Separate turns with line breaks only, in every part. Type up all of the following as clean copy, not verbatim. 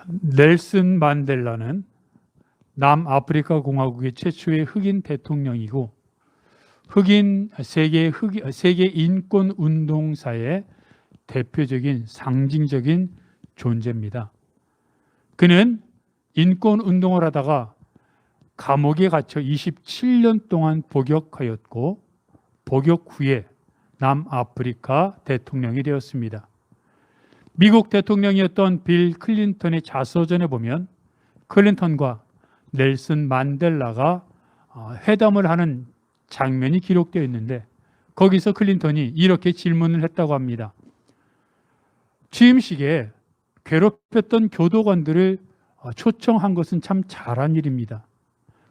넬슨 만델라는 남아프리카 공화국의 최초의 흑인 대통령이고 세계 인권 운동사의 대표적인 상징적인 존재입니다. 그는 인권 운동을 하다가 감옥에 갇혀 27년 동안 복역하였고 복역 후에 남아프리카 대통령이 되었습니다. 미국 대통령이었던 빌 클린턴의 자서전에 보면 클린턴과 넬슨 만델라가 회담을 하는 장면이 기록되어 있는데 거기서 클린턴이 이렇게 질문을 했다고 합니다. 취임식에 괴롭혔던 교도관들을 초청한 것은 참 잘한 일입니다.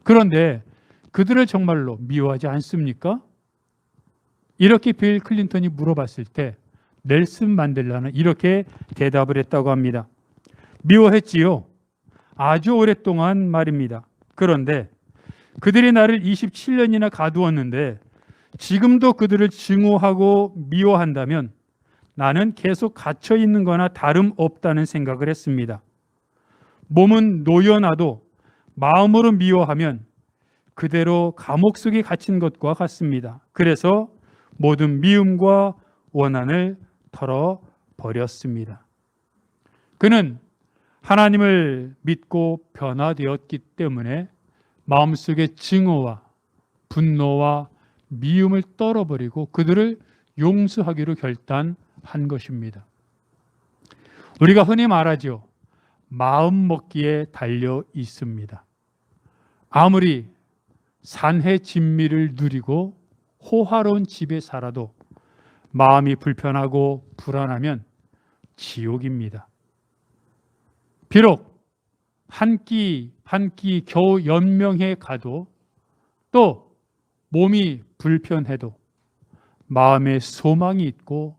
그런데 그들을 정말로 미워하지 않습니까? 이렇게 빌 클린턴이 물어봤을 때 넬슨 만델라는 이렇게 대답을 했다고 합니다. 미워했지요. 아주 오랫동안 말입니다. 그런데 그들이 나를 27년이나 가두었는데 지금도 그들을 증오하고 미워한다면 나는 계속 갇혀 있는 거나 다름없다는 생각을 했습니다. 몸은 놓여놔도 마음으로 미워하면 그대로 감옥 속에 갇힌 것과 같습니다. 그래서 모든 미움과 원한을 털어버렸습니다. 그는 하나님을 믿고 변화되었기 때문에 마음속의 증오와 분노와 미움을 떨어버리고 그들을 용서하기로 결단한 것입니다. 우리가 흔히 말하죠. 마음 먹기에 달려 있습니다. 아무리 산해 진미를 누리고 호화로운 집에 살아도 마음이 불편하고 불안하면 지옥입니다. 비록 한 끼 겨우 연명해 가도 또 몸이 불편해도 마음에 소망이 있고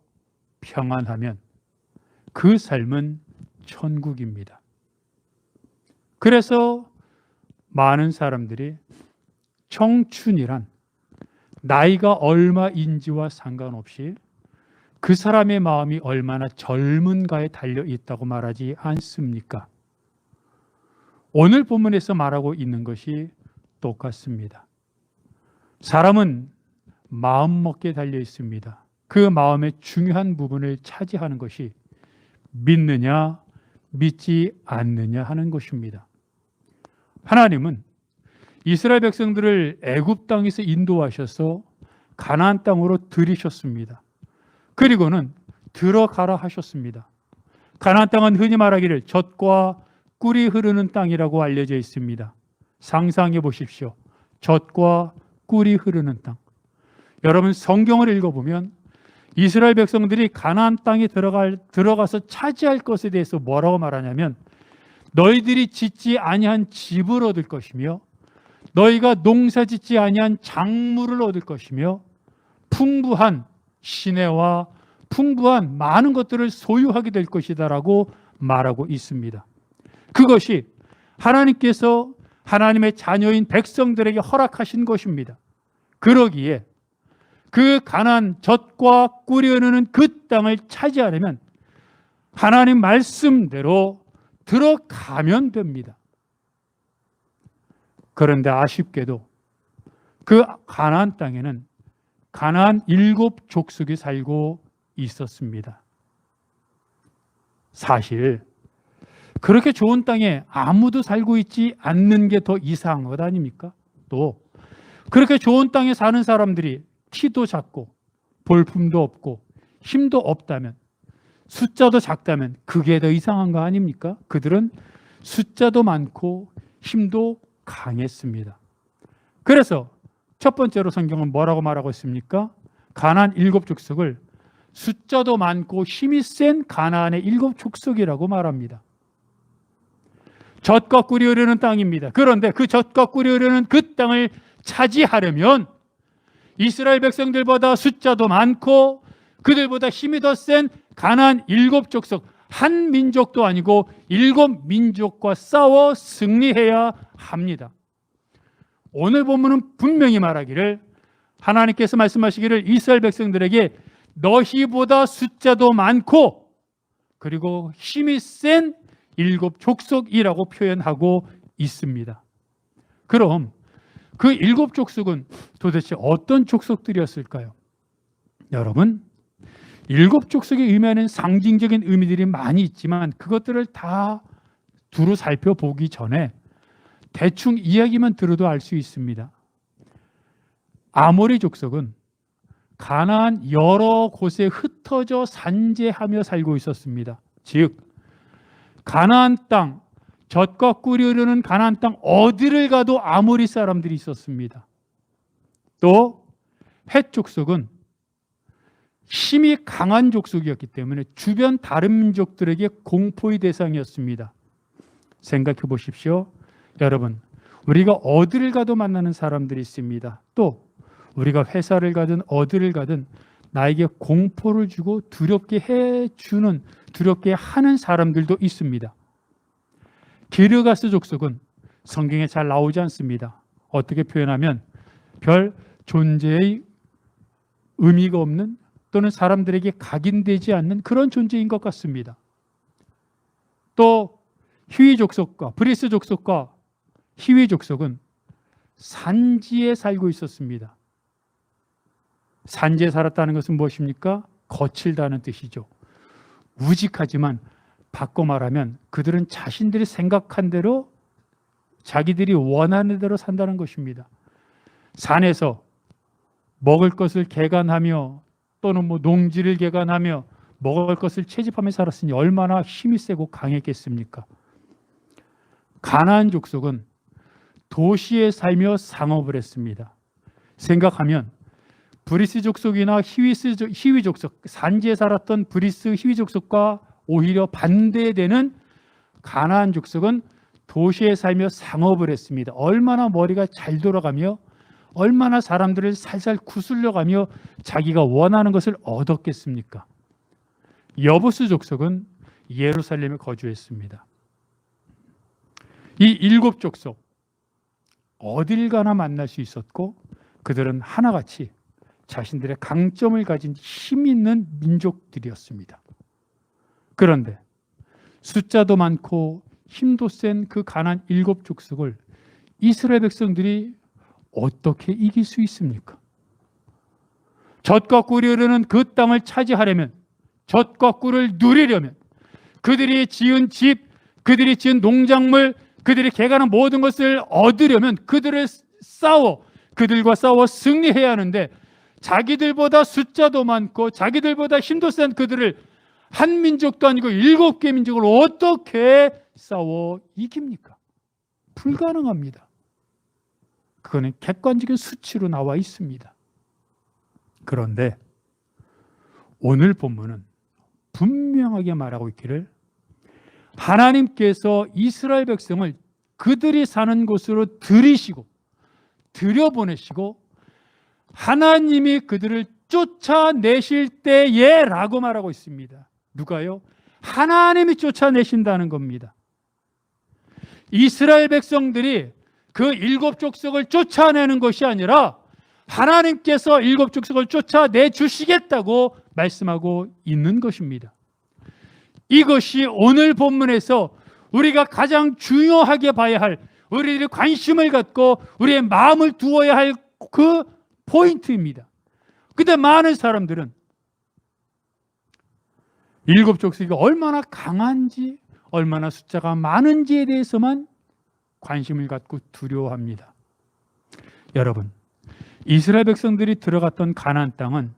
평안하면 그 삶은 천국입니다. 그래서 많은 사람들이 청춘이란 나이가 얼마인지와 상관없이 그 사람의 마음이 얼마나 젊은가에 달려 있다고 말하지 않습니까? 오늘 본문에서 말하고 있는 것이 똑같습니다. 사람은 마음 먹기에 달려 있습니다. 그 마음의 중요한 부분을 차지하는 것이 믿느냐 믿지 않느냐 하는 것입니다. 하나님은 이스라엘 백성들을 애굽 땅에서 인도하셔서 가나안 땅으로 들이셨습니다. 그리고는 들어가라 하셨습니다. 가나안 땅은 흔히 말하기를 젖과 꿀이 흐르는 땅이라고 알려져 있습니다. 상상해 보십시오. 젖과 꿀이 흐르는 땅. 여러분 성경을 읽어보면 이스라엘 백성들이 가나안 땅에 들어가서 차지할 것에 대해서 뭐라고 말하냐면 너희들이 짓지 아니한 집을 얻을 것이며 너희가 농사짓지 아니한 작물을 얻을 것이며 풍부한 시내와 풍부한 많은 것들을 소유하게 될 것이다라고 말하고 있습니다. 그것이 하나님께서 하나님의 자녀인 백성들에게 허락하신 것입니다. 그러기에 그 가나안 젖과 꿀이 흐르는 그 땅을 차지하려면 하나님 말씀대로 들어가면 됩니다. 그런데 아쉽게도 그 가나안 땅에는 가나안 7족속이 살고 있었습니다. 사실 그렇게 좋은 땅에 아무도 살고 있지 않는 게 더 이상한 것 아닙니까? 또 그렇게 좋은 땅에 사는 사람들이 키도 작고 볼품도 없고 힘도 없다면 숫자도 작다면 그게 더 이상한 거 아닙니까? 그들은 숫자도 많고 힘도 강했습니다. 그래서 첫 번째로 성경은 뭐라고 말하고 있습니까? 가나안 7족속을 숫자도 많고 힘이 센 가나안의 7족속이라고 말합니다. 젖과 꿀이 흐르는 땅입니다. 그런데 그 젖과 꿀이 흐르는 그 땅을 차지하려면 이스라엘 백성들보다 숫자도 많고 그들보다 힘이 더 센 가나안 7족속, 한 민족도 아니고 7민족과 싸워 승리해야 합니다. 오늘 본문은 분명히 말하기를 하나님께서 말씀하시기를 이스라엘 백성들에게 너희보다 숫자도 많고 그리고 힘이 센 일곱 족속이라고 표현하고 있습니다. 그럼 그 일곱 족속은 도대체 어떤 족속들이었을까요? 여러분, 일곱 족속의 의미하는 상징적인 의미들이 많이 있지만 그것들을 다 두루 살펴보기 전에 대충 이야기만 들어도 알 수 있습니다. 아모리 족속은 가나안 여러 곳에 흩어져 산재하며 살고 있었습니다. 즉 가나안 땅, 젖과 꿀이 흐르는 가나안 땅 어디를 가도 아모리 사람들이 있었습니다. 또 헷 족속은 힘이 강한 족속이었기 때문에 주변 다른 민족들에게 공포의 대상이었습니다. 생각해 보십시오. 여러분, 우리가 어디를 가도 만나는 사람들이 있습니다. 또 우리가 회사를 가든 어디를 가든 나에게 공포를 주고 두렵게 해주는, 두렵게 하는 사람들도 있습니다. 기르가스 족속은 성경에 잘 나오지 않습니다. 어떻게 표현하면 별 존재의 의미가 없는 또는 사람들에게 각인되지 않는 그런 존재인 것 같습니다. 또 히위 족속과 브리스 족속과 히위 족속은 산지에 살고 있었습니다. 산지에 살았다는 것은 무엇입니까? 거칠다는 뜻이죠. 우직하지만 바꿔 말하면 그들은 자신들이 생각한 대로 자기들이 원하는 대로 산다는 것입니다. 산에서 먹을 것을 개간하며 또는 농지를 개간하며 먹을 것을 채집하며 살았으니 얼마나 힘이 세고 강했겠습니까? 가나안 족속은 도시에 살며 상업을 했습니다. 생각하면 브리스 족속이나 히위 족속, 산지에 살았던 브리스 히위 족속과 오히려 반대되는 가나안 족속은 도시에 살며 상업을 했습니다. 얼마나 머리가 잘 돌아가며 얼마나 사람들을 살살 구슬려가며 자기가 원하는 것을 얻었겠습니까? 여부스 족속은 예루살렘에 거주했습니다. 이 일곱 족속 어딜 가나 만날 수 있었고 그들은 하나같이 자신들의 강점을 가진 힘 있는 민족들이었습니다. 그런데 숫자도 많고 힘도 센 그 가나안 일곱 족속을 이스라엘 백성들이 어떻게 이길 수 있습니까? 젖과 꿀이 흐르는 그 땅을 차지하려면, 젖과 꿀을 누리려면, 그들이 지은 집, 그들이 지은 농작물, 그들이 개간한 모든 것을 얻으려면 그들과 싸워 승리해야 하는데 자기들보다 숫자도 많고 자기들보다 힘도 센 그들을 한 민족도 아니고 7개 민족을 어떻게 싸워 이깁니까? 불가능합니다. 그거는 객관적인 수치로 나와 있습니다. 그런데 오늘 본문은 분명하게 말하고 있기를 하나님께서 이스라엘 백성을 그들이 사는 곳으로 들여보내시고 하나님이 그들을 쫓아내실 때에 라고 말하고 있습니다. 누가요? 하나님이 쫓아내신다는 겁니다. 이스라엘 백성들이 그 일곱 족속을 쫓아내는 것이 아니라 하나님께서 일곱 족속을 쫓아내 주시겠다고 말씀하고 있는 것입니다. 이것이 오늘 본문에서 우리가 가장 중요하게 봐야 할, 우리들이 관심을 갖고 우리의 마음을 두어야 할 그 포인트입니다. 근데 많은 사람들은 일곱 족속이 얼마나 강한지, 얼마나 숫자가 많은지에 대해서만 관심을 갖고 두려워합니다. 여러분, 이스라엘 백성들이 들어갔던 가나안 땅은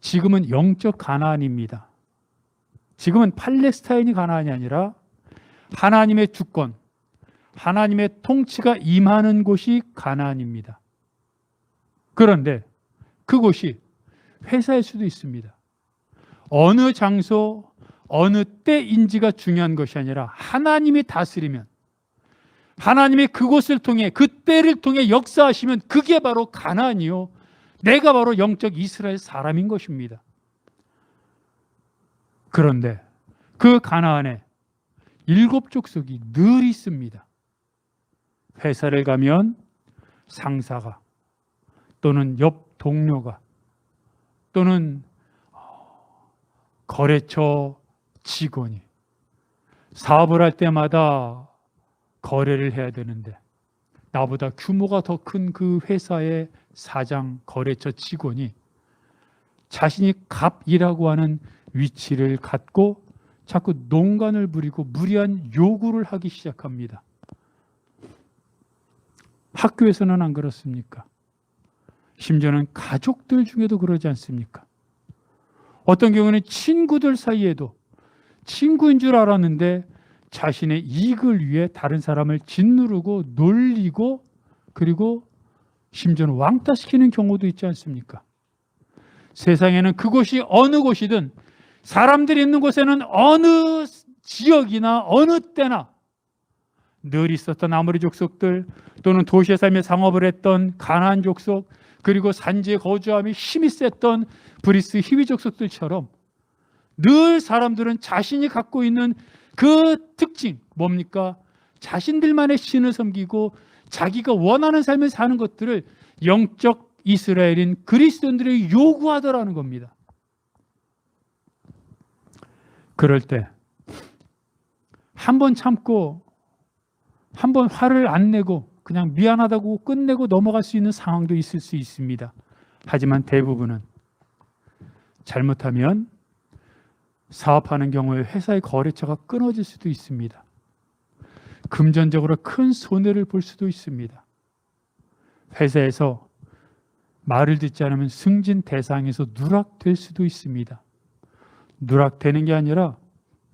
지금은 영적 가나안입니다. 지금은 팔레스타인이 가나안이 아니라 하나님의 주권, 하나님의 통치가 임하는 곳이 가나안입니다. 그런데 그곳이 회사일 수도 있습니다. 어느 장소, 어느 때인지가 중요한 것이 아니라 하나님이 다스리면, 하나님이 그곳을 통해, 그 때를 통해 역사하시면 그게 바로 가나안이요, 내가 바로 영적 이스라엘 사람인 것입니다. 그런데 그 가나안에 일곱 족속이 늘 있습니다. 회사를 가면 상사가 또는 옆 동료가 또는 거래처 직원이 사업을 할 때마다 거래를 해야 되는데 나보다 규모가 더 큰 그 회사의 사장, 거래처 직원이 자신이 갑이라고 하는 위치를 갖고 자꾸 농간을 부리고 무리한 요구를 하기 시작합니다. 학교에서는 안 그렇습니까? 심지어는 가족들 중에도 그러지 않습니까? 어떤 경우는 친구들 사이에도 친구인 줄 알았는데 자신의 이익을 위해 다른 사람을 짓누르고 놀리고 그리고 심지어는 왕따시키는 경우도 있지 않습니까? 세상에는 그곳이 어느 곳이든 사람들이 있는 곳에는 어느 지역이나 어느 때나 늘 있었던 아모리 족속들 또는 도시에 살며 상업을 했던 가나안 족속 그리고 산지에 거주하며 힘이 셌던 브리스 히위 족속들처럼 늘 사람들은 자신이 갖고 있는 그 특징 뭡니까? 자신들만의 신을 섬기고 자기가 원하는 삶을 사는 것들을 영적 이스라엘인 그리스도인들이 요구하더라는 겁니다. 그럴 때 한 번 참고 한 번 화를 안 내고 그냥 미안하다고 끝내고 넘어갈 수 있는 상황도 있을 수 있습니다. 하지만 대부분은 잘못하면 사업하는 경우에 회사의 거래처가 끊어질 수도 있습니다. 금전적으로 큰 손해를 볼 수도 있습니다. 회사에서 말을 듣지 않으면 승진 대상에서 누락될 수도 있습니다. 누락되는 게 아니라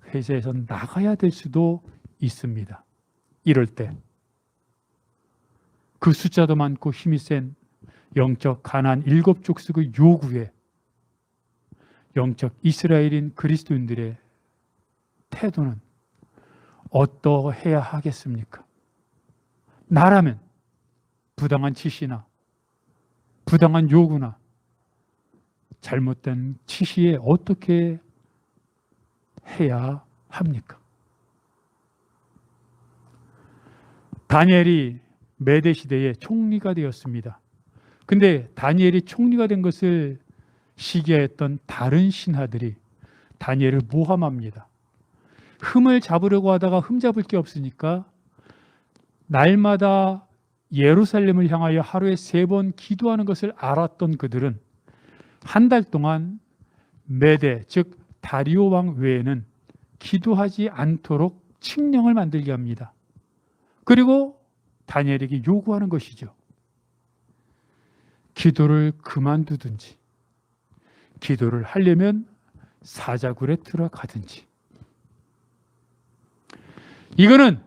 회사에서 나가야 될 수도 있습니다. 이럴 때 그 숫자도 많고 힘이 센 영적 가나안 7족속의 요구에 영적 이스라엘인 그리스도인들의 태도는 어떠해야 하겠습니까? 나라면 부당한 지시나 부당한 요구나 잘못된 지시에 어떻게 해야 합니까? 다니엘이 메대 시대의 총리가 되었습니다. 근데 다니엘이 총리가 된 것을 시기했던 다른 신하들이 다니엘을 모함합니다. 흠을 잡으려고 하다가 흠 잡을 게 없으니까 날마다 예루살렘을 향하여 하루에 3번 기도하는 것을 알았던 그들은 한 달 동안 메대, 즉 다리오 왕 외에는 기도하지 않도록 칙령을 만들게 합니다. 그리고 다니엘에게 요구하는 것이죠. 기도를 그만두든지 기도를 하려면 사자굴에 들어가든지. 이거는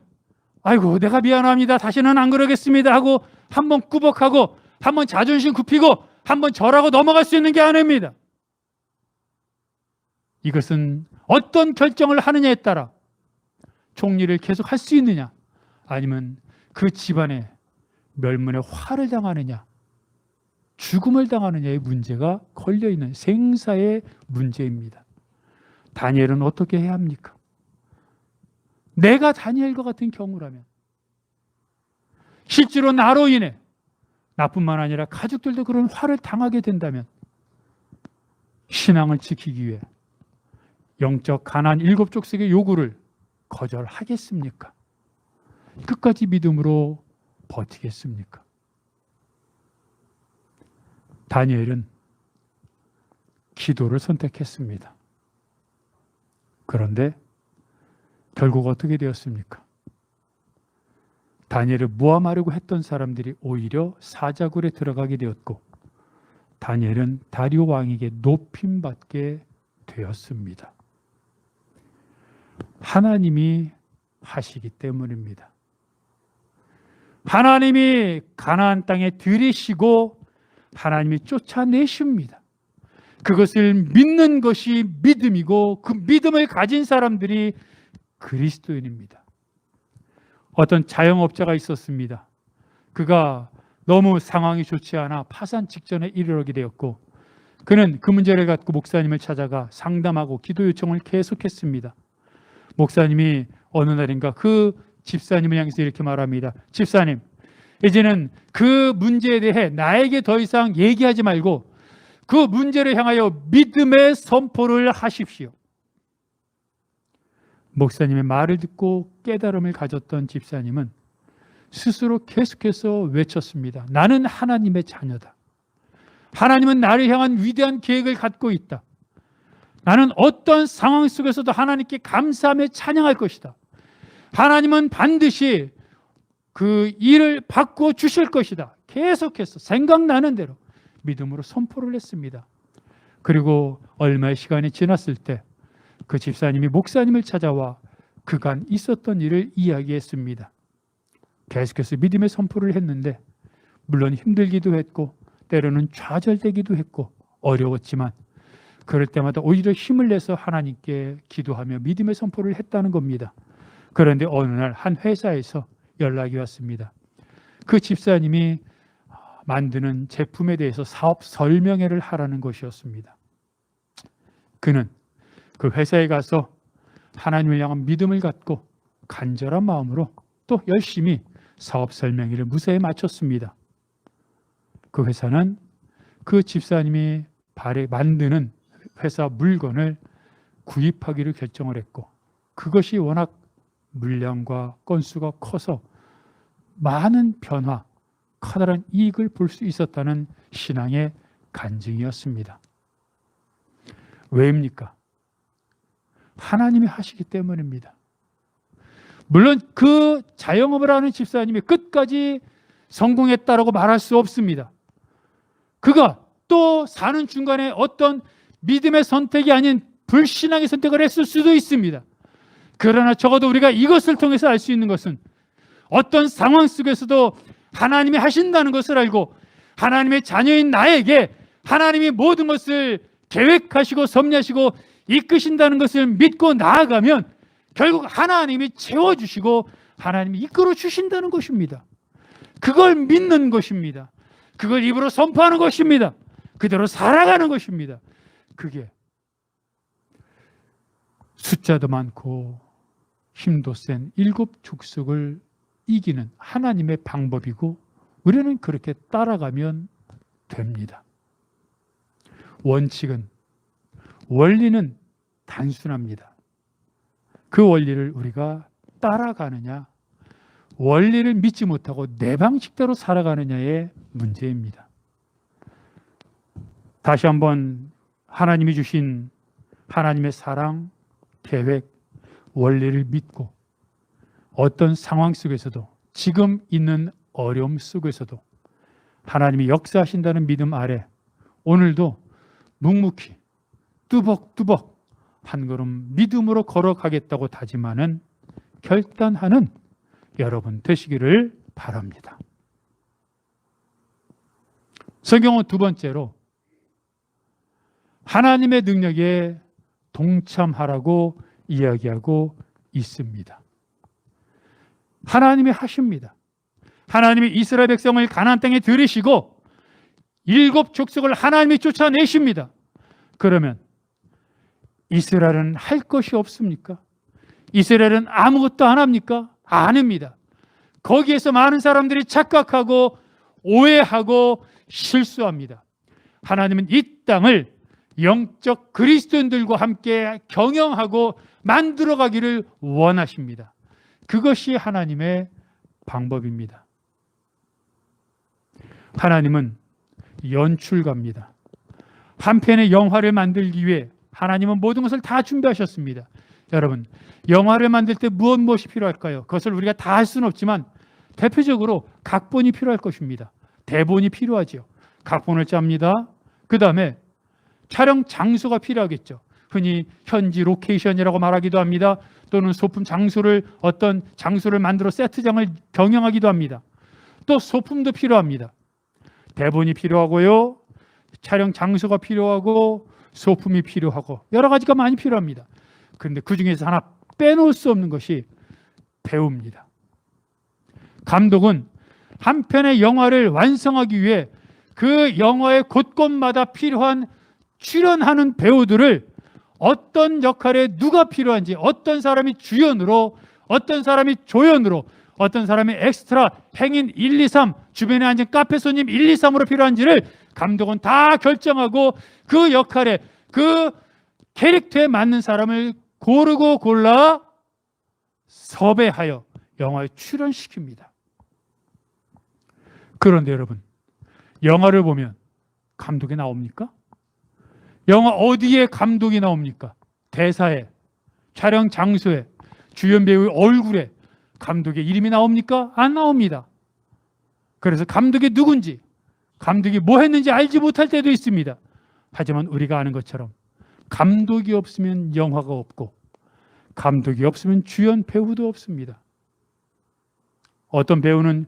아이고 내가 미안합니다. 다시는 안 그러겠습니다 하고 한번 꾸벅하고 한번 자존심 굽히고 한번 절하고 넘어갈 수 있는 게 아닙니다. 이것은 어떤 결정을 하느냐에 따라 총리를 계속 할 수 있느냐 아니면 그 집안에 멸문의 화를 당하느냐 죽음을 당하느냐의 문제가 걸려있는 생사의 문제입니다. 다니엘은 어떻게 해야 합니까? 내가 다니엘과 같은 경우라면 실제로 나로 인해 나뿐만 아니라 가족들도 그런 화를 당하게 된다면 신앙을 지키기 위해 영적 가나안 7족속의 요구를 거절하겠습니까? 끝까지 믿음으로 버티겠습니까? 다니엘은 기도를 선택했습니다. 그런데 결국 어떻게 되었습니까? 다니엘을 모함하려고 했던 사람들이 오히려 사자굴에 들어가게 되었고 다니엘은 다리오 왕에게 높임받게 되었습니다. 하나님이 하시기 때문입니다. 하나님이 가나안 땅에 들이시고 하나님이 쫓아내십니다. 그것을 믿는 것이 믿음이고 그 믿음을 가진 사람들이 그리스도인입니다. 어떤 자영업자가 있었습니다. 그가 너무 상황이 좋지 않아 파산 직전에 이르게 되었고 그는 그 문제를 갖고 목사님을 찾아가 상담하고 기도 요청을 계속했습니다. 목사님이 어느 날인가 그 집사님을 향해서 이렇게 말합니다. 집사님, 이제는 그 문제에 대해 나에게 더 이상 얘기하지 말고 그 문제를 향하여 믿음의 선포를 하십시오. 목사님의 말을 듣고 깨달음을 가졌던 집사님은 스스로 계속해서 외쳤습니다. 나는 하나님의 자녀다. 하나님은 나를 향한 위대한 계획을 갖고 있다. 나는 어떤 상황 속에서도 하나님께 감사하며 찬양할 것이다. 하나님은 반드시 그 일을 바꾸어 주실 것이다. 계속해서 생각나는 대로 믿음으로 선포를 했습니다. 그리고 얼마의 시간이 지났을 때 그 집사님이 목사님을 찾아와 그간 있었던 일을 이야기했습니다. 계속해서 믿음의 선포를 했는데 물론 힘들기도 했고 때로는 좌절되기도 했고 어려웠지만 그럴 때마다 오히려 힘을 내서 하나님께 기도하며 믿음의 선포를 했다는 겁니다. 그런데 어느 날 한 회사에서 연락이 왔습니다. 그 집사님이 만드는 제품에 대해서 사업 설명회를 하라는 것이었습니다. 그는 그 회사에 가서 하나님을 향한 믿음을 갖고 간절한 마음으로 또 열심히 사업 설명회를 무사히 마쳤습니다. 그 회사는 그 집사님이 만드는 회사 물건을 구입하기로 결정을 했고 그것이 워낙 물량과 건수가 커서 많은 변화, 커다란 이익을 볼 수 있었다는 신앙의 간증이었습니다. 왜입니까? 하나님이 하시기 때문입니다. 물론 그 자영업을 하는 집사님이 끝까지 성공했다라고 말할 수 없습니다. 그가 또 사는 중간에 어떤 믿음의 선택이 아닌 불신앙의 선택을 했을 수도 있습니다. 그러나 적어도 우리가 이것을 통해서 알 수 있는 것은 어떤 상황 속에서도 하나님이 하신다는 것을 알고 하나님의 자녀인 나에게 하나님이 모든 것을 계획하시고 섭리하시고 이끄신다는 것을 믿고 나아가면 결국 하나님이 채워주시고 하나님이 이끌어 주신다는 것입니다. 그걸 믿는 것입니다. 그걸 입으로 선포하는 것입니다. 그대로 살아가는 것입니다. 그게 숫자도 많고 힘도 센 7 족속을 이기는 하나님의 방법이고 우리는 그렇게 따라가면 됩니다. 원리는 단순합니다. 그 원리를 우리가 따라가느냐, 원리를 믿지 못하고 내 방식대로 살아가느냐의 문제입니다. 다시 한번 하나님이 주신 하나님의 사랑, 계획, 원리를 믿고 어떤 상황 속에서도 지금 있는 어려움 속에서도 하나님이 역사하신다는 믿음 아래 오늘도 묵묵히 뚜벅뚜벅 한 걸음 믿음으로 걸어가겠다고 다짐하는 결단하는 여러분 되시기를 바랍니다. 성경은 두 번째로 하나님의 능력에 동참하라고 이야기하고 있습니다. 하나님이 하십니다. 하나님이 이스라엘 백성을 가나안 땅에 들이시고 7 족속을 하나님이 쫓아내십니다. 그러면 이스라엘은 할 것이 없습니까? 이스라엘은 아무것도 안 합니까? 안 합니다. 거기에서 많은 사람들이 착각하고 오해하고 실수합니다. 하나님은 이 땅을 영적 그리스도인들과 함께 경영하고 만들어가기를 원하십니다. 그것이 하나님의 방법입니다. 하나님은 연출가입니다. 한 편의 영화를 만들기 위해 하나님은 모든 것을 다 준비하셨습니다. 여러분, 영화를 만들 때 무엇이 필요할까요? 그것을 우리가 다 할 수는 없지만 대표적으로 각본이 필요할 것입니다. 대본이 필요하죠. 각본을 짭니다. 그 다음에 촬영 장소가 필요하겠죠. 흔히 현지 로케이션이라고 말하기도 합니다. 또는 소품 장소를 어떤 장소를 만들어 세트장을 경영하기도 합니다. 또 소품도 필요합니다. 대본이 필요하고요. 촬영 장소가 필요하고 소품이 필요하고 여러 가지가 많이 필요합니다. 그런데 그 중에서 하나 빼놓을 수 없는 것이 배우입니다. 감독은 한 편의 영화를 완성하기 위해 그 영화의 곳곳마다 필요한 출연하는 배우들을 어떤 역할에 누가 필요한지, 어떤 사람이 주연으로, 어떤 사람이 조연으로, 어떤 사람이 엑스트라, 행인 1, 2, 3, 주변에 앉은 카페 손님 1, 2, 3으로 필요한지를 감독은 다 결정하고 그 역할에, 그 캐릭터에 맞는 사람을 고르고 골라 섭외하여 영화에 출연시킵니다. 그런데 여러분, 영화를 보면 감독이 나옵니까? 영화 어디에 감독이 나옵니까? 대사에, 촬영 장소에, 주연 배우의 얼굴에 감독의 이름이 나옵니까? 안 나옵니다. 그래서 감독이 누군지, 감독이 뭐 했는지 알지 못할 때도 있습니다. 하지만 우리가 아는 것처럼 감독이 없으면 영화가 없고 감독이 없으면 주연 배우도 없습니다. 어떤 배우는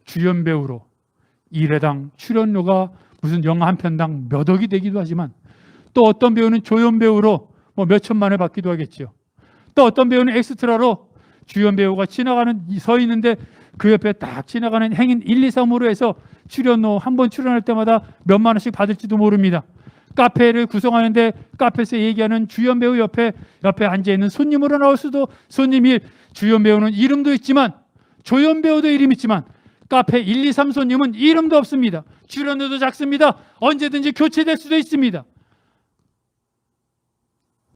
주연 배우로 1회당 출연료가 무슨 영화 한 편당 몇 억이 되기도 하지만, 또 어떤 배우는 조연 배우로 뭐 몇 천만 원 받기도 하겠죠. 또 어떤 배우는 엑스트라로 주연 배우가 서 있는데 그 옆에 딱 지나가는 행인 1, 2, 3으로 해서 출연료 한 번 출연할 때마다 몇만 원씩 받을지도 모릅니다. 카페를 구성하는데 카페에서 얘기하는 주연 배우 옆에 앉아있는 손님으로 나올 수도, 손님이 주연 배우는 이름도 있지만 조연 배우도 이름 있지만 카페 1, 2, 3 손님은 이름도 없습니다. 출연료도 작습니다. 언제든지 교체될 수도 있습니다.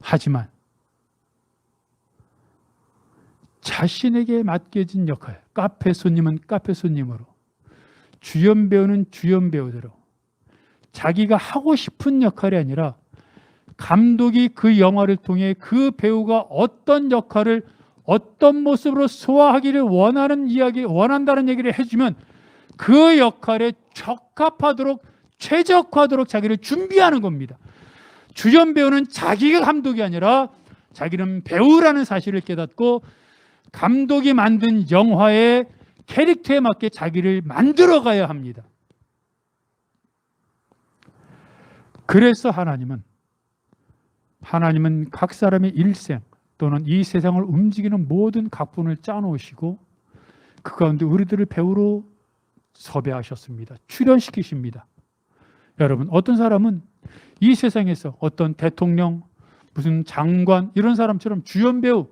하지만 자신에게 맡겨진 역할, 카페 손님은 카페 손님으로, 주연 배우는 주연 배우대로 자기가 하고 싶은 역할이 아니라 감독이 그 영화를 통해 그 배우가 어떤 역할을 어떤 모습으로 소화하기를 원한다는 얘기를 해주면 그 역할에 적합하도록, 최적화하도록 자기를 준비하는 겁니다. 주연 배우는 자기가 감독이 아니라 자기는 배우라는 사실을 깨닫고 감독이 만든 영화의 캐릭터에 맞게 자기를 만들어 가야 합니다. 그래서 하나님은 각 사람의 일생 또는 이 세상을 움직이는 모든 각본을 짜놓으시고 그 가운데 우리들을 배우로 섭외하셨습니다. 출연시키십니다. 여러분, 어떤 사람은 이 세상에서 어떤 대통령, 무슨 장관 이런 사람처럼 주연 배우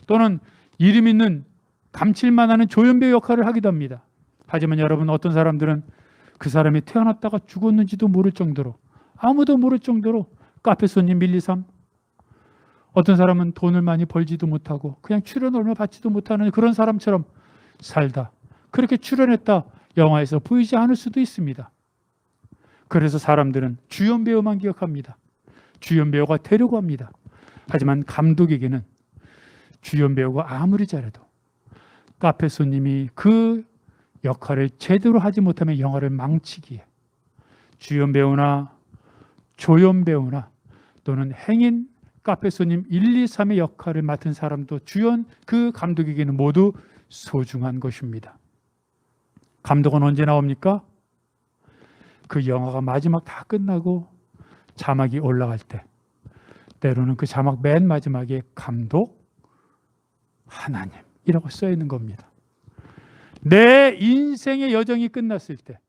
또는 이름 있는 감칠만 하는 조연 배우 역할을 하기도 합니다. 하지만 여러분, 어떤 사람들은 그 사람이 태어났다가 죽었는지도 모를 정도로, 아무도 모를 정도로 카페 손님 1, 2, 3, 어떤 사람은 돈을 많이 벌지도 못하고 그냥 출연 얼마 받지도 못하는 그런 사람처럼 살다, 그렇게 출연했다 영화에서 보이지 않을 수도 있습니다. 그래서 사람들은 주연 배우만 기억합니다. 주연 배우가 되려고 합니다. 하지만 감독에게는 주연 배우가 아무리 잘해도 카페 손님이 그 역할을 제대로 하지 못하면 영화를 망치기에 주연 배우나 조연 배우나 또는 행인 카페 손님 1, 2, 3의 역할을 맡은 사람도 주연 그 감독에게는 모두 소중한 것입니다. 감독은 언제 나옵니까? 그 영화가 마지막 다 끝나고 자막이 올라갈 때, 때로는 그 자막 맨 마지막에 감독 하나님이라고 써 있는 겁니다. 내 인생의 여정이 끝났을 때,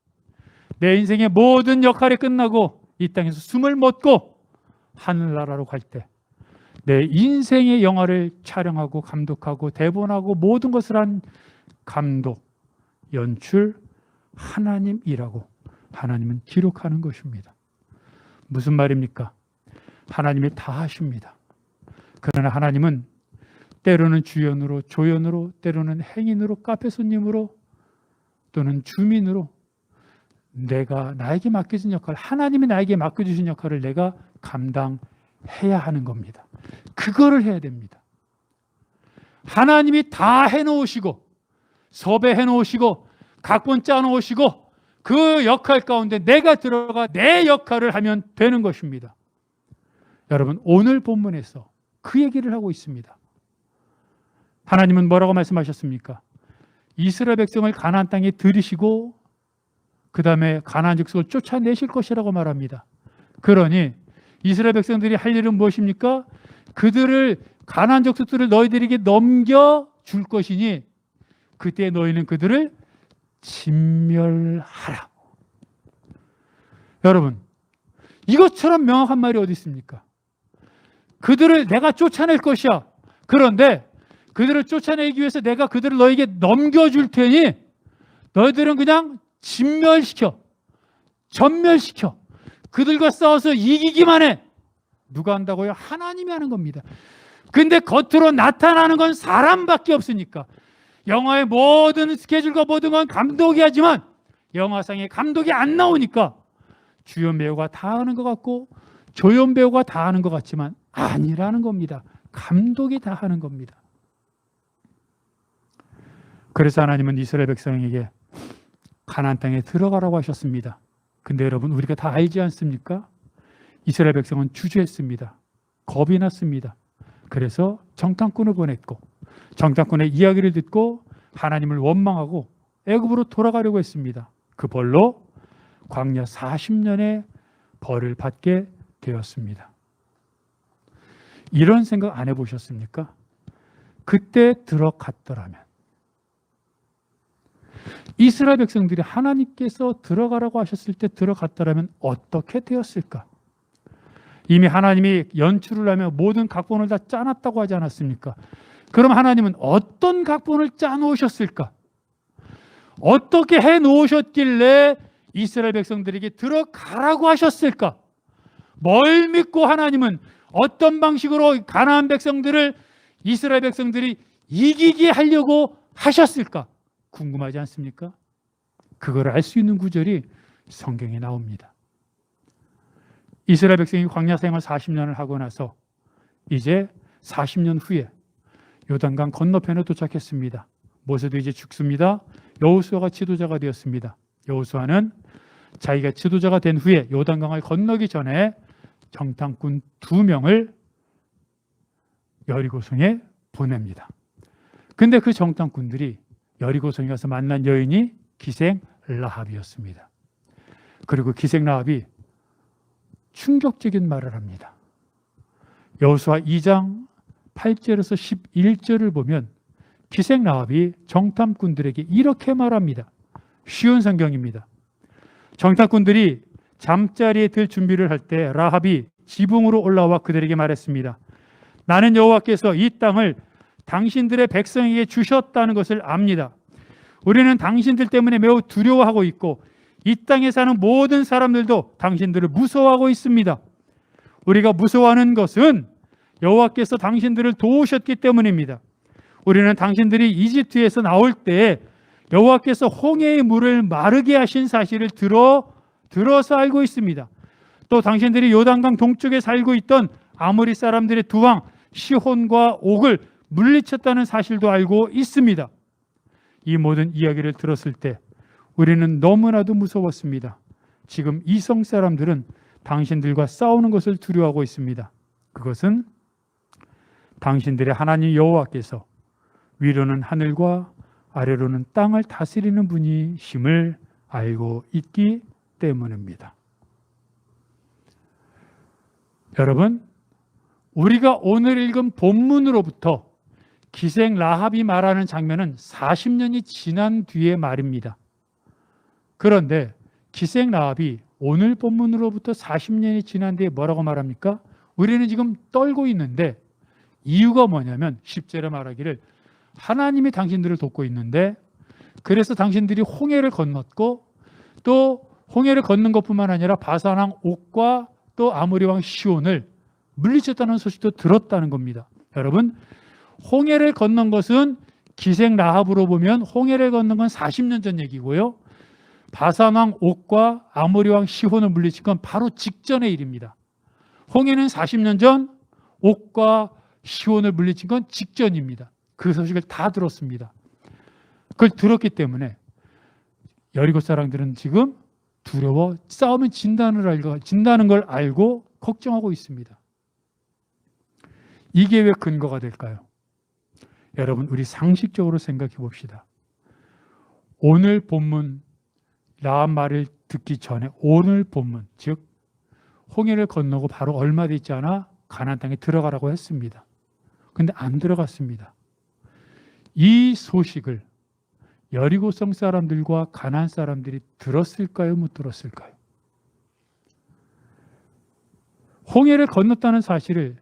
내 인생의 모든 역할이 끝나고 이 땅에서 숨을 멎고 하늘나라로 갈 때, 내 인생의 영화를 촬영하고 감독하고 대본하고 모든 것을 한 감독, 연출 하나님이라고 하나님은 기록하는 것입니다. 무슨 말입니까? 하나님이 다 하십니다. 그러나 하나님은 때로는 주연으로, 조연으로, 때로는 행인으로, 카페 손님으로 또는 주민으로 나에게 맡겨진 역할, 하나님이 나에게 맡겨주신 역할을 내가 감당해야 하는 겁니다. 그거를 해야 됩니다. 하나님이 다 해놓으시고 섭외해 놓으시고 각본 짜 놓으시고 그 역할 가운데 내가 들어가 내 역할을 하면 되는 것입니다. 여러분, 오늘 본문에서 그 얘기를 하고 있습니다. 하나님은 뭐라고 말씀하셨습니까? 이스라엘 백성을 가나안 땅에 들이시고 그 다음에 가나안 족속을 쫓아내실 것이라고 말합니다. 그러니 이스라엘 백성들이 할 일은 무엇입니까? 가나안 족속들을 너희들에게 넘겨줄 것이니 그때 너희는 그들을 진멸하라. 여러분, 이것처럼 명확한 말이 어디 있습니까? 그들을 내가 쫓아낼 것이야. 그런데 그들을 쫓아내기 위해서 내가 그들을 너에게 넘겨줄 테니 너희들은 그냥 진멸시켜, 전멸시켜, 그들과 싸워서 이기기만 해. 누가 한다고요? 하나님이 하는 겁니다. 근데 겉으로 나타나는 건 사람밖에 없으니까 영화의 모든 스케줄과 모든 건 감독이 하지만 영화상에 감독이 안 나오니까 주연 배우가 다 하는 것 같고 조연 배우가 다 하는 것 같지만 아니라는 겁니다. 감독이 다 하는 겁니다. 그래서 하나님은 이스라엘 백성에게 가나안 땅에 들어가라고 하셨습니다. 근데 여러분, 우리가 다 알지 않습니까? 이스라엘 백성은 주저했습니다. 겁이 났습니다. 그래서 정탐꾼을 보냈고 정탐꾼의 이야기를 듣고 하나님을 원망하고 애굽으로 돌아가려고 했습니다. 그 벌로 광야 40년의 벌을 받게 되었습니다. 이런 생각 안 해보셨습니까? 그때 들어갔더라면, 이스라엘 백성들이 하나님께서 들어가라고 하셨을 때 들어갔더라면 어떻게 되었을까? 이미 하나님이 연출을 하며 모든 각본을 다 짜놨다고 하지 않았습니까? 그럼 하나님은 어떤 각본을 짜놓으셨을까? 어떻게 해놓으셨길래 이스라엘 백성들에게 들어가라고 하셨을까? 뭘 믿고 하나님은 어떤 방식으로 가나안 백성들을 이스라엘 백성들이 이기게 하려고 하셨을까? 궁금하지 않습니까? 그걸 알 수 있는 구절이 성경에 나옵니다. 이스라엘 백성이 광야 생활 40년을 하고 나서 이제 40년 후에 요단강 건너편에 도착했습니다. 모세도 이제 죽습니다. 여호수아가 지도자가 되었습니다. 여호수아는 자기가 지도자가 된 후에 요단강을 건너기 전에 정탐꾼 2명을 여리고성에 보냅니다. 근데 그 정탐꾼들이 여리고성에 가서 만난 여인이 기생 라합이었습니다. 그리고 기생 라합이 충격적인 말을 합니다. 여호수아 2장 8절에서 11절을 보면 기생 라합이 정탐꾼들에게 이렇게 말합니다. 쉬운 성경입니다. 정탐꾼들이 잠자리에 들 준비를 할 때 라합이 지붕으로 올라와 그들에게 말했습니다. 나는 여호와께서 이 땅을 당신들의 백성에게 주셨다는 것을 압니다. 우리는 당신들 때문에 매우 두려워하고 있고 이 땅에 사는 모든 사람들도 당신들을 무서워하고 있습니다. 우리가 무서워하는 것은 여호와께서 당신들을 도우셨기 때문입니다. 우리는 당신들이 이집트에서 나올 때 여호와께서 홍해의 물을 마르게 하신 사실을 들어서 알고 있습니다. 또 당신들이 요단강 동쪽에 살고 있던 아모리 사람들의 두 왕 시혼과 옥을 물리쳤다는 사실도 알고 있습니다. 이 모든 이야기를 들었을 때 우리는 너무나도 무서웠습니다. 지금 이성 사람들은 당신들과 싸우는 것을 두려워하고 있습니다. 그것은 당신들의 하나님 여호와께서 위로는 하늘과 아래로는 땅을 다스리는 분이심을 알고 있기 때문입니다. 여러분, 우리가 오늘 읽은 본문으로부터 기생 라합이 말하는 장면은 40년이 지난 뒤의 말입니다. 그런데 기생 라합이 오늘 본문으로부터 40년이 지난 뒤에 뭐라고 말합니까? 우리는 지금 떨고 있는데 이유가 뭐냐면 10절에 말하기를 하나님이 당신들을 돕고 있는데 그래서 당신들이 홍해를 건넜고 또 홍해를 건넌 것뿐만 아니라 바산왕 옥과 또 아모리 왕 시온을 물리쳤다는 소식도 들었다는 겁니다. 여러분, 홍해를 건넌 것은 기생 라합으로 보면 홍해를 건넌 건 40년 전 얘기고요. 바산왕 옥과 아모리 왕 시온을 물리친 건 바로 직전의 일입니다. 홍해는 40년 전, 옥과 시온을 물리친 건 직전입니다. 그 소식을 다 들었습니다. 그걸 들었기 때문에 여리고 사람들은 지금 두려워 싸우면 진다는 걸 알고 걱정하고 있습니다. 이게 왜 근거가 될까요? 여러분, 우리 상식적으로 생각해 봅시다. 오늘 본문 라합 말을 듣기 전에 오늘 본문, 즉 홍해를 건너고 바로 얼마 되지 않아 가나안 땅에 들어가라고 했습니다. 근데 안 들어갔습니다. 이 소식을 여리고성 사람들과 가나안 사람들이 들었을까요? 못 들었을까요? 홍해를 건넜다는 사실을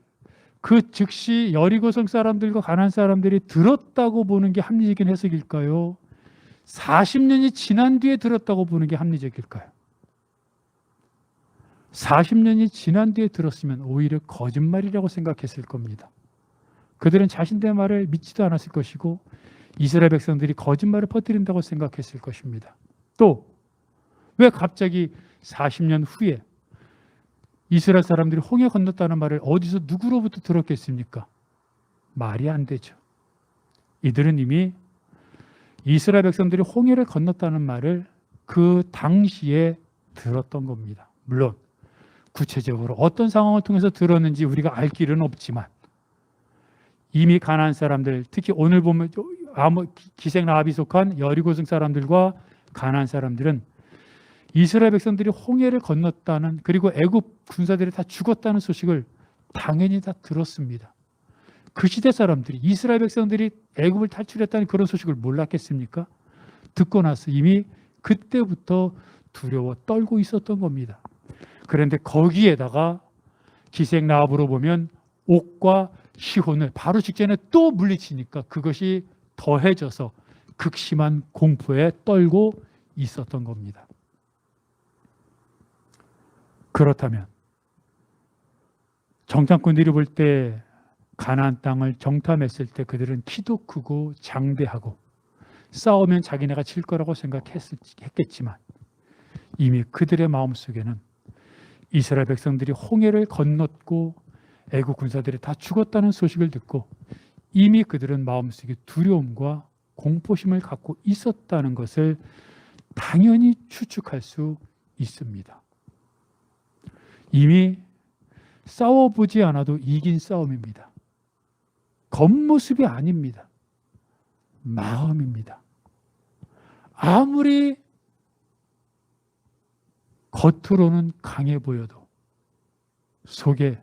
그 즉시 여리고성 사람들과 가나안 사람들이 들었다고 보는 게 합리적인 해석일까요? 40년이 지난 뒤에 들었다고 보는 게 합리적일까요? 40년이 지난 뒤에 들었으면 오히려 거짓말이라고 생각했을 겁니다. 그들은 자신들의 말을 믿지도 않았을 것이고 이스라엘 백성들이 거짓말을 퍼뜨린다고 생각했을 것입니다. 또 왜 갑자기 40년 후에 이스라엘 사람들이 홍해 건넜다는 말을 어디서 누구로부터 들었겠습니까? 말이 안 되죠. 이들은 이미 이스라엘 백성들이 홍해를 건넜다는 말을 그 당시에 들었던 겁니다. 물론 구체적으로 어떤 상황을 통해서 들었는지 우리가 알 길은 없지만 이미 가나안 사람들, 특히 오늘 보면 기생 라합이 속한 여리고성 사람들과 가나안 사람들은 이스라엘 백성들이 홍해를 건넜다는, 그리고 애굽 군사들이 다 죽었다는 소식을 당연히 다 들었습니다. 그 시대 사람들이 이스라엘 백성들이 애굽을 탈출했다는 그런 소식을 몰랐겠습니까? 듣고 나서 이미 그때부터 두려워 떨고 있었던 겁니다. 그런데 거기에다가 기생 라합으로 보면 옥과 시혼을 바로 직전에 또 물리치니까 그것이 더해져서 극심한 공포에 떨고 있었던 겁니다. 그렇다면 정탐꾼들이 볼 때 가나안 땅을 정탐했을 때 그들은 키도 크고 장대하고 싸우면 자기네가 질 거라고 생각했겠지만 이미 그들의 마음속에는 이스라엘 백성들이 홍해를 건넜고 애국 군사들이 다 죽었다는 소식을 듣고 이미 그들은 마음속에 두려움과 공포심을 갖고 있었다는 것을 당연히 추측할 수 있습니다. 이미 싸워보지 않아도 이긴 싸움입니다. 겉모습이 아닙니다. 마음입니다. 아무리 겉으로는 강해 보여도 속에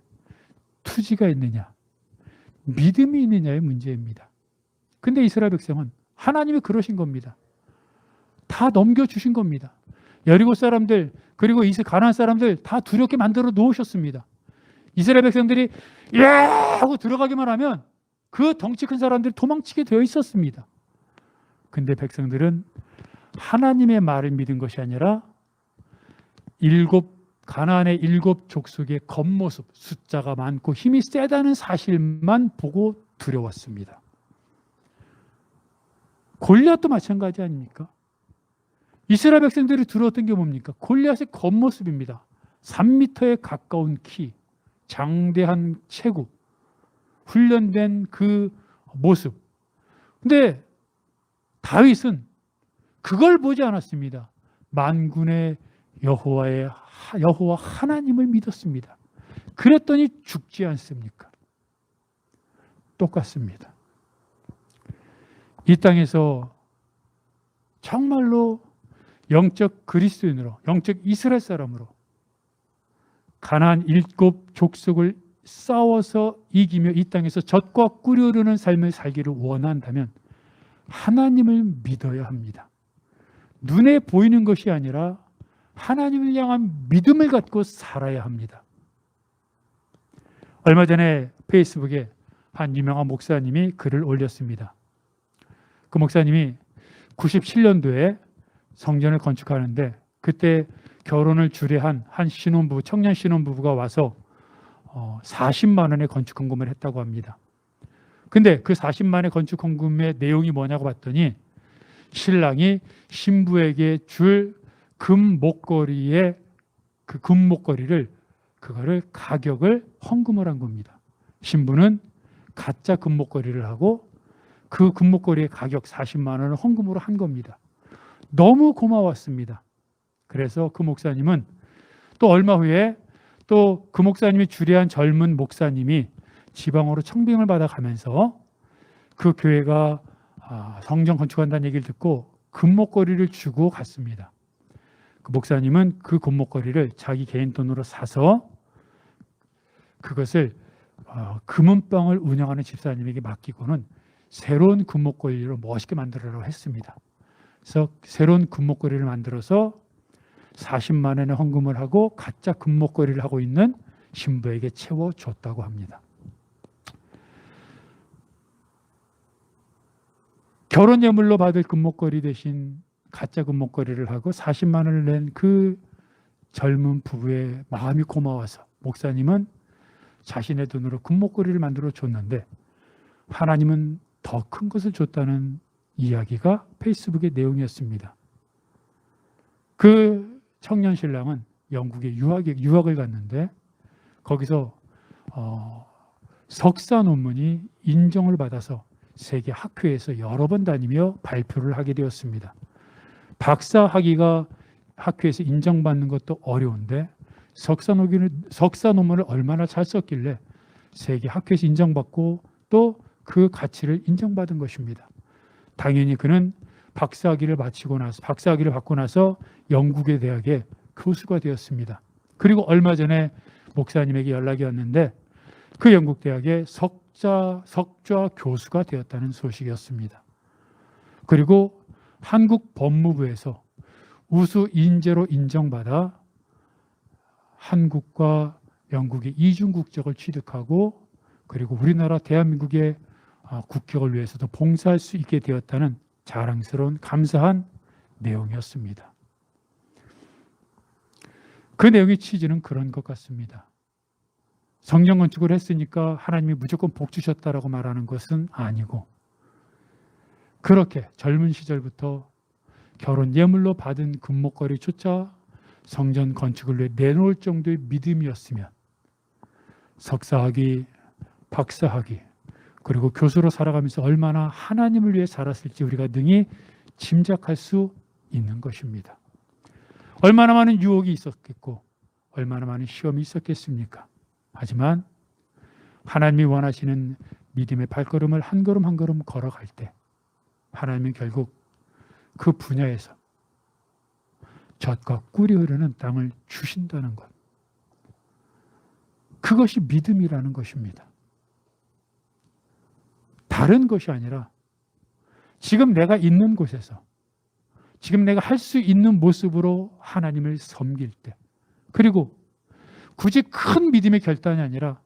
투지가 있느냐, 믿음이 있느냐의 문제입니다. 근데 이스라엘 백성은 하나님이 그러신 겁니다. 다 넘겨주신 겁니다. 여리고 사람들, 그리고 가나안 사람들 다 두렵게 만들어 놓으셨습니다. 이스라엘 백성들이 예 하고 들어가기만 하면 그 덩치 큰 사람들이 도망치게 되어 있었습니다. 근데 백성들은 하나님의 말을 믿은 것이 아니라 가나안의 7 족속의 겉모습, 숫자가 많고 힘이 세다는 사실만 보고 두려웠습니다. 골리앗도 마찬가지 아닙니까? 이스라엘 백성들이 두려웠던 게 뭡니까? 골리앗의 겉모습입니다. 3m에 가까운 키, 장대한 체구, 훈련된 그 모습. 근데 다윗은 그걸 보지 않았습니다. 만군의 여호와 하나님을 믿었습니다. 그랬더니 죽지 않습니까? 똑같습니다. 이 땅에서 정말로 영적 그리스도인으로, 영적 이스라엘 사람으로 가나안 7 족속을 싸워서 이기며 이 땅에서 젖과 꿀이 흐르는 삶을 살기를 원한다면 하나님을 믿어야 합니다. 눈에 보이는 것이 아니라 하나님을 향한 믿음을 갖고 살아야 합니다. 얼마 전에 페이스북에 한 유명한 목사님이 글을 올렸습니다. 그 목사님이 97년도에 성전을 건축하는데 그때 결혼을 주례한 한 신혼부부, 청년 신혼부부가 와서 40만 원의 건축헌금을 했다고 합니다. 근데 그 40만 원의 건축헌금의 내용이 뭐냐고 봤더니 신랑이 신부에게 줄 금 목걸이의 그 금 목걸이를 그거를 가격을 헌금을 한 겁니다. 신부는 가짜 금 목걸이를 하고 그 금 목걸이의 가격 40만 원을 헌금으로 한 겁니다. 너무 고마웠습니다. 그래서 그 목사님은 또 얼마 후에 또 그 목사님이 주례한 젊은 목사님이 지방으로 청빙을 받아가면서 그 교회가 성전 건축한다는 얘기를 듣고 금목걸이를 주고 갔습니다. 그 목사님은 그 금목걸이를 자기 개인 돈으로 사서 그것을 금은방을 운영하는 집사님에게 맡기고는 새로운 금목걸이로 멋있게 만들으라고 했습니다. 그래서 새로운 금목걸이를 만들어서 40만 원의 헌금을 하고 가짜 금목걸이를 하고 있는 신부에게 채워줬다고 합니다. 결혼 예물로 받을 금목걸이 대신 가짜 금목걸이를 하고 40만 원을 낸 그 젊은 부부의 마음이 고마워서 목사님은 자신의 돈으로 금목걸이를 만들어 줬는데 하나님은 더 큰 것을 줬다는 이야기가 페이스북의 내용이었습니다. 그 청년 신랑은 영국에 유학을 갔는데 거기서 석사 논문이 인정을 받아서 세계 학회에서 여러 번 다니며 발표를 하게 되었습니다. 박사학위가 학회에서 인정받는 것도 어려운데 석사 논문을 얼마나 잘 썼길래 세계 학회에서 인정받고 또 그 가치를 인정받은 것입니다. 당연히 그는 박사학위를 받고 나서 영국의 대학의 교수가 되었습니다. 그리고 얼마 전에 목사님에게 연락이 왔는데 그 영국 대학의 석좌 교수가 되었다는 소식이었습니다. 그리고 한국 법무부에서 우수 인재로 인정받아 한국과 영국의 이중 국적을 취득하고 그리고 우리나라 대한민국의 국격을 위해서도 봉사할 수 있게 되었다는 자랑스러운 감사한 내용이었습니다. 그 내용의 취지는 그런 것 같습니다. 성전 건축을 했으니까 하나님이 무조건 복 주셨다라고 말하는 것은 아니고 그렇게 젊은 시절부터 결혼 예물로 받은 금목걸이조차 성전 건축을 위해 내놓을 정도의 믿음이었으면 석사학위, 박사학위 그리고 교수로 살아가면서 얼마나 하나님을 위해 살았을지 우리가 능히 짐작할 수 있는 것입니다. 얼마나 많은 유혹이 있었겠고 얼마나 많은 시험이 있었겠습니까? 하지만 하나님이 원하시는 믿음의 발걸음을 한 걸음 한 걸음 걸어갈 때 하나님은 결국 그 분야에서 젖과 꿀이 흐르는 땅을 주신다는 것. 그것이 믿음이라는 것입니다. 다른 것이 아니라 지금 내가 있는 곳에서 지금 내가 할 수 있는 모습으로 하나님을 섬길 때 그리고 굳이 큰 믿음의 결단이 아니라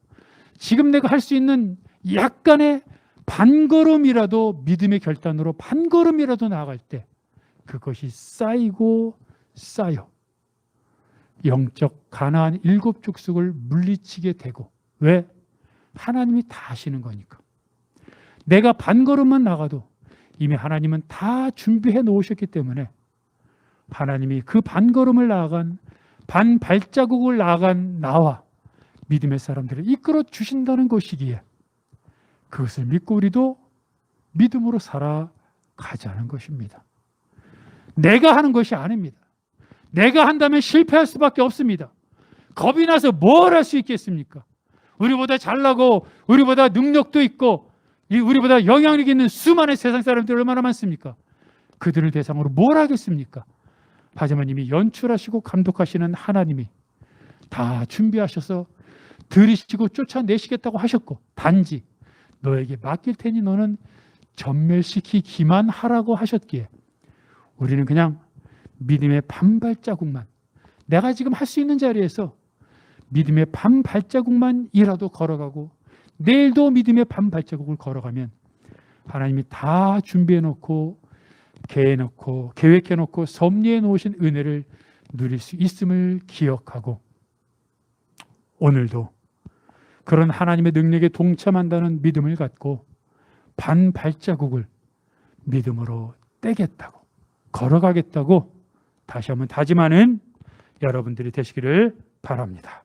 지금 내가 할 수 있는 약간의 반걸음이라도 믿음의 결단으로 반걸음이라도 나아갈 때 그것이 쌓이고 쌓여 영적 가나안 7족속을 물리치게 되고 왜? 하나님이 다 하시는 거니까. 내가 반걸음만 나가도 이미 하나님은 다 준비해 놓으셨기 때문에 하나님이 그 반걸음을 나아간 반발자국을 나아간 나와 믿음의 사람들을 이끌어 주신다는 것이기에 그것을 믿고 우리도 믿음으로 살아가자는 것입니다. 내가 하는 것이 아닙니다. 내가 한다면 실패할 수밖에 없습니다. 겁이 나서 뭘 할 수 있겠습니까? 우리보다 잘나고 우리보다 능력도 있고 우리보다 영향력 있는 수많은 세상 사람들이 얼마나 많습니까? 그들을 대상으로 뭘 하겠습니까? 하지만 이미 연출하시고 감독하시는 하나님이 다 준비하셔서 들이시고 쫓아내시겠다고 하셨고 단지 너에게 맡길 테니 너는 전멸시키기만 하라고 하셨기에 우리는 그냥 믿음의 반발자국만 내가 지금 할 수 있는 자리에서 믿음의 반발자국만이라도 걸어가고 내일도 믿음의 반발자국을 걸어가면 하나님이 다 준비해놓고 계획해놓고 섭리해 놓으신 은혜를 누릴 수 있음을 기억하고 오늘도 그런 하나님의 능력에 동참한다는 믿음을 갖고 반발자국을 믿음으로 떼겠다고 걸어가겠다고 다시 한번 다짐하는 여러분들이 되시기를 바랍니다.